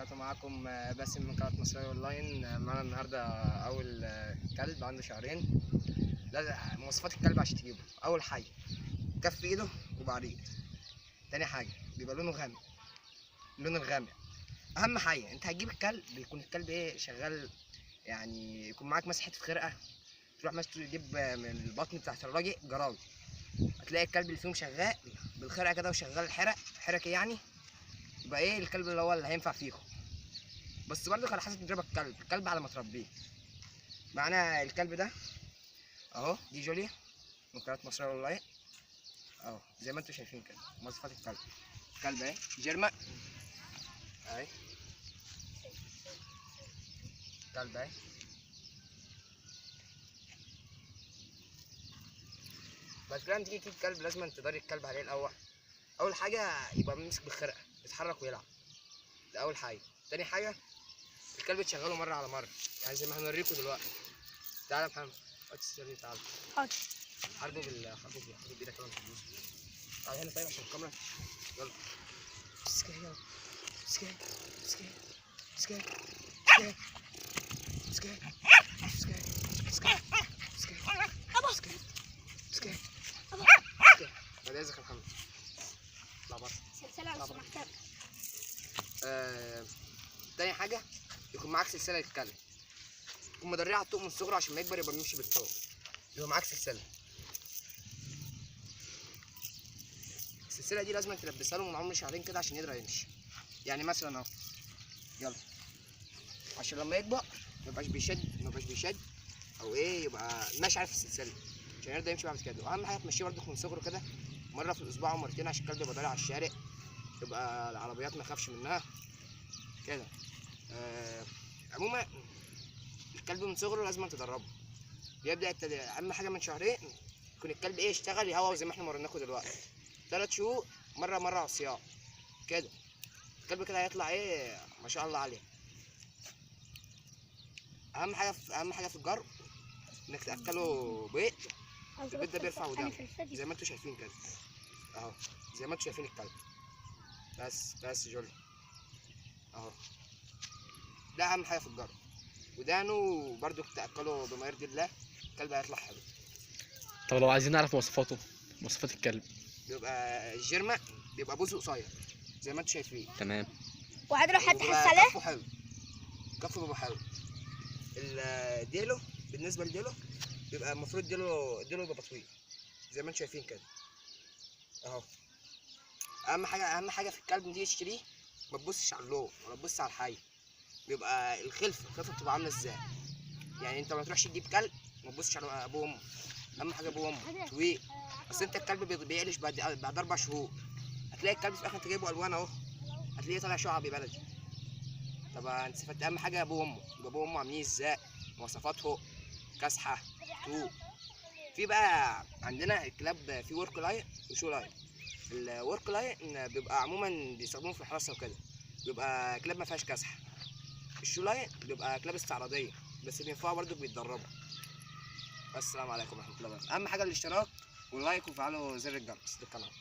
وبركاته. معاكم باسم من قناة مصرية أونلاين. معانا النهاردة أول كلب عنده شهرين. لازم مواصفات الكلب عشان تجيبه: أول حاجة كف إيده وبعريض. تاني حاجة بيبقى لونه غامق، اللون الغامق. أهم حاجة أنت هتجيب الكلب بيكون الكلب شغال، يعني يكون معاك مثلا حتة خرقة، تروح مثلا تجيب من البطن بتاعت الراجل جراوي، هتلاقي الكلب اللي فيهم شغال بالخرقة كده وشغال حركة، يعني يبقى الكلب اللي هينفع فيكم. بس برضه على حسب تدريب الكلب على ما تربيه. معانا الكلب ده اهو، دي جوليا من قناة مصرية أونلاين اهو، زي ما انتم شايفين كده مواصفات الكلب اهي، جيرما اهي، الكلب اهي. بس لما تيجي تجيب كلب لازم تدري الكلب عليه الاول. اول حاجة يبقى بيمسك بالخرقة، يتحرك ويلعب، ده اول حاجة. تاني حاجة الكلب تشغله مرة على مرة، يعني زي ما هنوريكم دلوقتي. تعالى يا محمد، تعالى. حاضر. حاربه بايدك كده، مش تعالى هنا طيب عشان الكاميرا. يلا سكاي، يلا سكاي سكاي سكاي سكاي سكاي سكاي سكاي سكاي سكاي. بعد اذنك يا محمد اطلع بره. سلسلة لو سمحت. تاني حاجة يكون معاك سلسلة للكلب، تكون مدريه على الطوق من صغره عشان ما يكبر يبقى بيمشي بالطوق. يبقى معاك سلسلة. السلسلة دي لازم تلبسها له من عمر شهرين كده عشان يقدر يمشي. يعني مثلا اهو، يلا، عشان لما يكبر ميبقاش بيشد او يبقى ماشي عارف السلسلة عشان يقدر يمشي بعد كده. واهم حاجة تمشيه برضك من صغره كده مرة في الاسبوع او مرتين عشان الكلب يبقى طالع على الشارع، يبقى العربيات ما يخافش منها كده. عموما الكلب من صغره لازم تدربه، بيبدأ اهم حاجة من شهرين يكون الكلب يشتغل يهوى زي ما احنا وريناكم دلوقتي. 3 شهور مرة عصيان كده، الكلب كده هيطلع ما شاء الله عليه. اهم حاجه في الجرب انك تاكله بيض. البيض ده بيرفع ودانه زي ما انتم شايفين كده اهو، زي ما انتم شايفين الكلب. بس جولي اهو، ده اهم حاجه في الجرب. ودانه برضو تاكله بما يرضي الله، الكلب هيطلع حلو. طب لو عايزين نعرف مواصفات الكلب، بيبقى الجيرما بيبقى بوزه قصير زي ما انتم شايفين. تمام. وهتروح هتحس عليه. كفه حلو، كفه بيبقى حلو. الديلو بالنسبه لديلو بيبقى المفروض ديلو يبقى طويل زي ما انتم شايفين كده اهو. اهم حاجه في الكلب دي تشتريه ما تبصش على اللون ولا تبص على الحي، بيبقى الخلفه بتبقى عامله ازاي. يعني انت ما تروحش تجيب كلب ما تبصش على ابوه وامه، اهم حاجه ابوه وامه طويل. اصل انت الكلب بيقلش بعد 4 شهور، هتلاقي الكلب في الاخر انت جايبه الوان اهو، هتلاقيه طالع شعبي بلدي. طب انت استفدت. اهم حاجه ابوه وامه، ابوه وامه عاملين ازاي، مواصفاتهم كاسحه طوق. في بقى عندنا الكلاب في ورك لاين وشو لاين. الورك لاين بيبقى عموما بيستخدموه في الحراسه وكده، بيبقى كلاب ما فيهاش كسح. الشو لاين بيبقى كلاب استعراضيه بس بينفعوا برضو بيتدربوا. السلام عليكم ورحمه الله وبركاته. اهم حاجه الاشتراك واللايك وفعلوا زر الجرس للقناه.